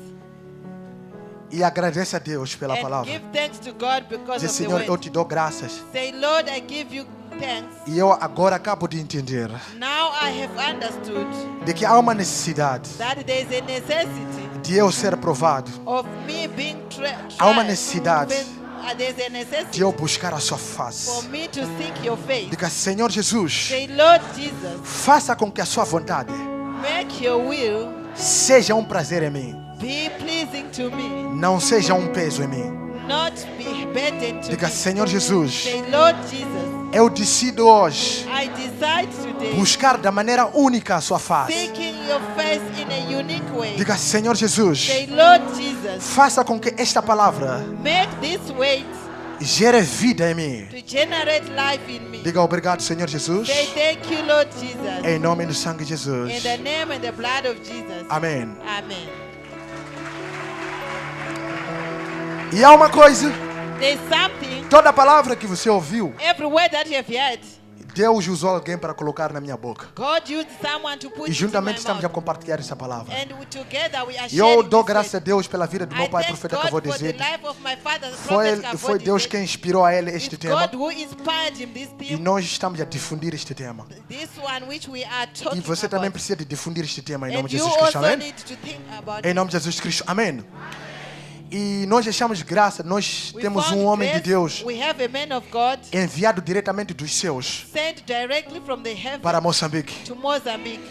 e agradeça a Deus pela and palavra. give thanks to God because Diz, of the Senhor, eu word. te dou graças. Say, Lord, I give you thanks. E eu agora acabo de entender Now I have understood de que há uma necessidade that there is a necessity de eu ser provado. of me being Há uma tried. necessidade There's a de necessity eu buscar a sua for face. me to seek your face. Diga, Senhor Jesus, Say, Lord Jesus, faça com que a sua vontade make your will seja um prazer em mim, be pleasing to me, não seja um peso em mim. not be burdened to Diga, me. Senhor Jesus, Say, Lord Jesus, eu decido hoje I decide today buscar da maneira única a sua face. seeking your face in a unique way. Diga, Senhor Jesus, Say, Lord Jesus, faça com que esta palavra make this weight gere vida em mim. to generate life in me. Diga obrigado, Senhor Jesus, Say, thank you, Lord Jesus, em nome do sangue de Jesus. in the name and the blood of Jesus. Amém. Amen. E há uma coisa, There's something, toda palavra que você ouviu, every word that you have heard, Deus usou alguém para colocar na minha boca. God used someone to put E it in my juntamente estamos a mouth. compartilhar essa palavra. And together we are E eu sharing dou this graças a faith. Deus pela vida do meu I pai, thank profeta God Kavod for the Zed. life of my father, Foi Prophet Deus Kavod quem inspirou a ele este It's tema. God who inspired him this E theme. nós estamos a difundir este tema. This one which we are E talking você também about. precisa de difundir este tema em nome And de you Jesus Cristo. also Amém? need to think about Em it. nome de Jesus Cristo. Amém. E nós deixamos graça, nós We temos found um homem de grace. Deus We have a man of God enviado diretamente dos céus sent directly from the heaven para Moçambique. to Mozambique.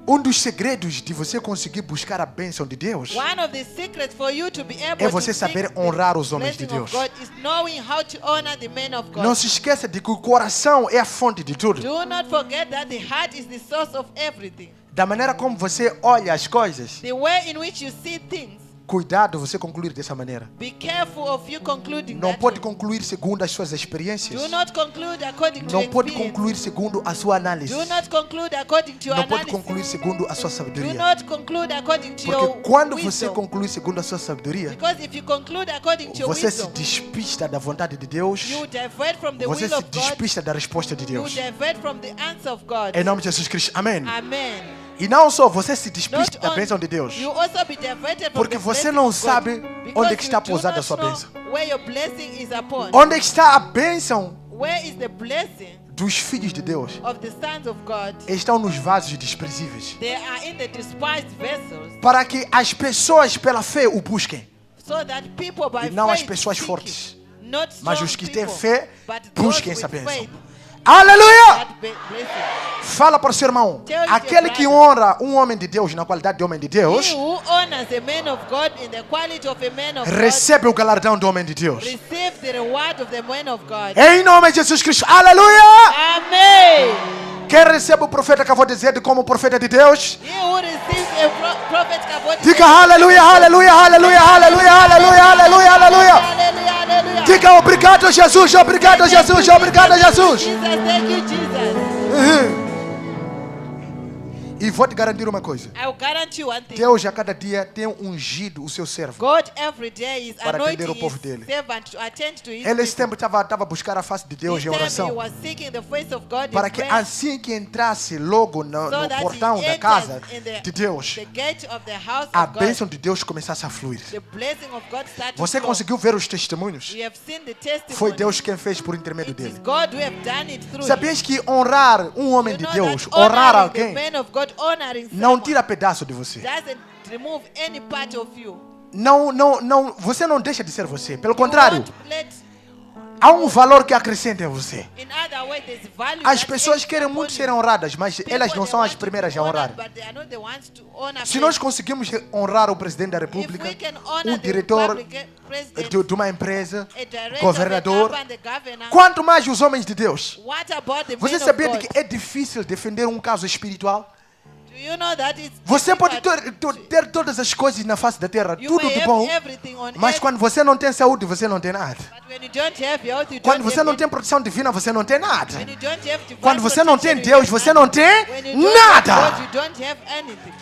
Um dos segredos de você conseguir buscar a bênção de Deus One of the secrets for you to be able é você to saber seek honrar os the homens de blessing of Deus. God is knowing how to honor the men of God. Não se esqueça de que o coração é a fonte de tudo. Do not forget that the heart is the source of everything. Da maneira como você olha as coisas, The way in which you see things. cuidado você concluir dessa maneira. Be careful of you concluding Não that pode way. concluir segundo as suas experiências. Do not conclude according to Não pode experience. concluir segundo a sua análise. Do not conclude according to your Não pode analysis. concluir segundo a sua Do sabedoria. not conclude according to your Porque quando você wisdom. conclui segundo a sua sabedoria, Because if you conclude according to your você se wisdom, despista da vontade de Deus. you divert from the Você will se of God. despista da resposta de You Deus. divert from the answer of God. Em nome de Jesus Cristo. Amém. Amen. E não só você se despista Not da only- bênção de Deus. You also be diverted from Porque the você blessing não of God. sabe Because onde que está you do pousada a not sua know bênção. where your blessing is upon. Onde está a bênção Where is the blessing dos filhos de Deus? of the sons of God? Estão nos vasos desprezíveis. They are in the despised vessels, Para que as pessoas pela fé o busquem. so that people by E não as faith pessoas seek fortes. it. Not Mas strong os que têm people, fé but busquem those essa with bênção. faith, Aleluia! that blessing. Fala para o seu irmão. Tell your Aquele que brother. honra um homem de Deus na qualidade de homem de He Deus, who honors a man of God in the quality of a man of God recebe o galardão do homem de Deus. receive the reward of the man of God. Em nome de Jesus Cristo. Aleluia! Amen. Quem recebe o profeta que eu vou dizer como profeta de Deus? He who receives a prophet Kavod Diga aleluia, aleluia, aleluia, aleluia, aleluia, aleluia, aleluia. Aleluia, aleluia. Diga obrigado, Jesus, obrigado, Jesus, obrigado, Jesus. Jesus, thank you, Jesus. E vou te garantir uma coisa. I will guarantee one thing. Deus a cada dia tem ungido o seu servo. God every day is Para atender o anointing povo his dele. servant to attend to his Ele esse people. tempo estava a buscar a face de Deus This em time he oração. was seeking the face of God Para in que prayer, assim que entrasse logo no so that portão he da enters casa in the, de Deus, the gate of the house a of God. bênção de Deus começasse a fluir. The blessing of God started Você to flow. conseguiu ver os testemunhos? We have seen the testimony. Foi Deus quem fez por intermédio It is dele. God who have done it through him. Sabias que honrar um homem You de know Deus, that honrar honoring the alguém, man of God, honoring não someone, tira pedaço de você. doesn't remove any part of you. Não, você não deixa de ser você. Pelo You contrário, won't let, há um valor que acrescenta em você. in other words, there's value As that pessoas adds querem upon muito you. ser honradas, mas People, elas não they são as want to be primeiras a honored, honrar. but they are not the ones to honor Se nós first. conseguimos honrar o presidente da If República, we can honor um the diretor president, de uma empresa, a director, governador, the governor, quanto mais os homens de Deus. what about the Você men sabia of de God? que é difícil defender um caso espiritual? Do you know that it's Você pode difficult ter todas as coisas na face da terra, You tudo may de have bom, everything on mas earth, quando você não tem saúde, você não tem nada. but when you don't have health, you Quando don't você have não tem proteção divina, você não tem nada. When you don't have divine Quando você não tem protection, you Deus, have você não nothing. tem When you don't have nada. God, you don't have anything.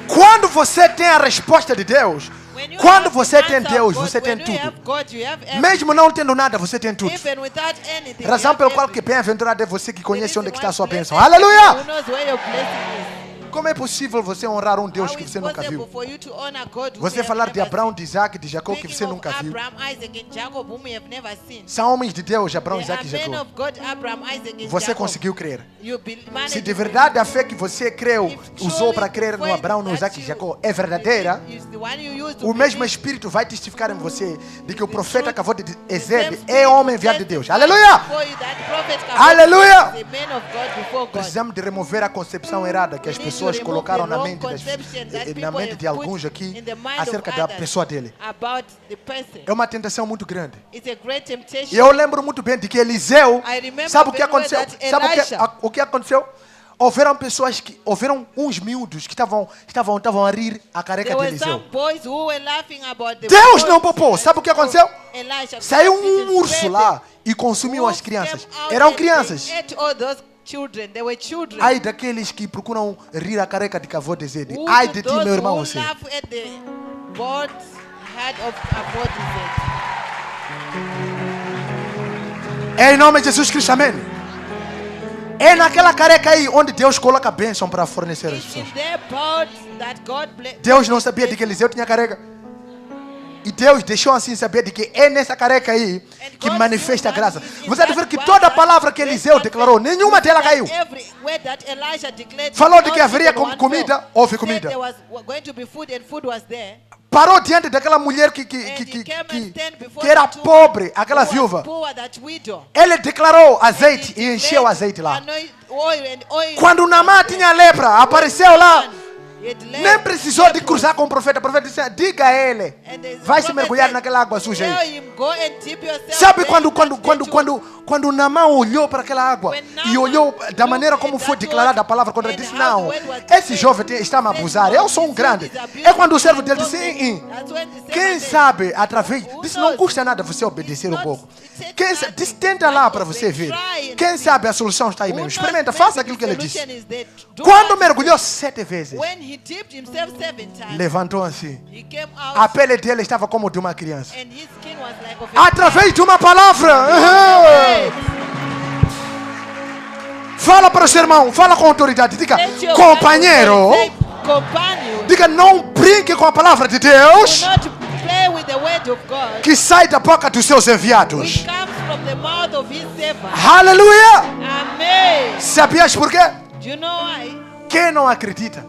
Quando você tem a resposta de Deus, When you quando have você the tem answer Deus, of God, você tem when you have tudo. God, you have everything. Mesmo não tendo nada, você tem tudo. Even without anything, you Razão have pela qual que everything. bem-aventurado é você que The conhece onde reason que está a why sua blessed bênção. is the Aleluia! one who knows where your blessing is. Como é possível você honrar um Deus How que is você nunca possible viu? for you to honor God who Você you have falar de never Abraão, seen? de Isaac, de Jacó que Speaking você of nunca viu. Abraham, Isaac and Jacob, whom you have never seen. São homens de Deus, Abraão, They Isaac e are men Jacó. of God, Abraham, Isaac and Você Jacob. conseguiu crer. You managed Se de to verdade a fé que você creu, If usou truly para crer the no faith Abraão, no that Isaac e you Jacó é verdadeira, believe is the one you used to o mesmo believe. Espírito vai testificar em você de que o profeta truth, acabou de The dizer same é Spirit homem will enviado de Deus. testify Aleluia! before you that prophet can Aleluia! be the man of God before God. Precisamos de remover a concepção errada que as We need to pessoas remove colocaram the na wrong mente, conception that na people mente have de alguns put aqui in the mind acerca of da others pessoa dele. about the person. É uma tentação muito grande. It's a great temptation. E eu lembro muito bem de que Eliseu, I remember sabe o que very well aconteceu? that Sabe Elisha- o que aconteceu? Houveram uns miúdos que estavam a rir a careca There de were Eliseu. some boys who were laughing about the Deus boys. não poupou. Sabe o que aconteceu? Elisha Saiu didn't um urso spare lá them. e consumiu Wolves as crianças. came out Eram and crianças. they ate all those children. They were children. Ai daqueles que procuram rir a careca de Kavod Zed. Who Ai to de ti, those meu irmão, who você. laugh at the bald head of Avodah. Em nome de Jesus Cristo, amém. É naquela careca aí onde Deus coloca a bênção para fornecer as pessoas. Deus não sabia de que Eliseu tinha careca. E Deus deixou assim saber de que é nessa careca aí que manifesta a graça. Você deve ver que toda a palavra que Eliseu declarou, nenhuma dela caiu. Falou de que haveria comida, houve comida. Parou diante daquela mulher que era pobre, aquela viúva. Ele declarou azeite e encheu o azeite lá. Quando Naamã tinha lepra, apareceu lá. Nem precisou de cruzar com o profeta. O profeta disse: diga a ele, vai se mergulhar naquela água suja aí. Sabe quando Naamã olhou para aquela água e olhou da maneira como foi declarada a palavra contra ele, disse: não, esse jovem está me abusar, eu sou um grande. É quando o servo dele disse: quem sabe através, disse, não custa nada você obedecer um pouco. Quem sabe, disse, tenta lá para você ver. Quem sabe a solução está aí mesmo. Experimenta, faça aquilo que ele disse. Quando mergulhou 7 vezes, levantou assim. A pele dele estava como de uma criança. Através de uma palavra. Fala para o seu irmão, fala com autoridade. Diga: companheiro. Diga: não brinque com a palavra de Deus que sai da boca dos seus enviados. Aleluia. Sabias por quê? Quem não acredita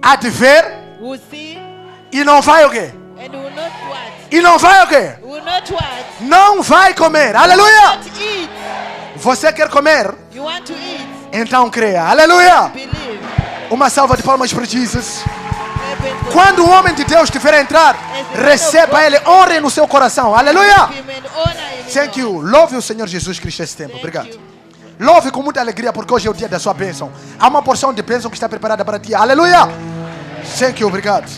há de ver e não vai o quê? E não vai o quê? Não vai comer. Aleluia. Você quer comer? Então creia. Aleluia. Uma salva de palmas para Jesus. Quando o homem de Deus tiver entrar, receba ele, honre no seu coração. Aleluia. Thank you. Louve o Senhor Jesus Cristo esse tempo. Obrigado. Louve com muita alegria, porque hoje é o dia da sua bênção. Há uma porção de bênção que está preparada para ti. Aleluia. Thank you. Obrigado.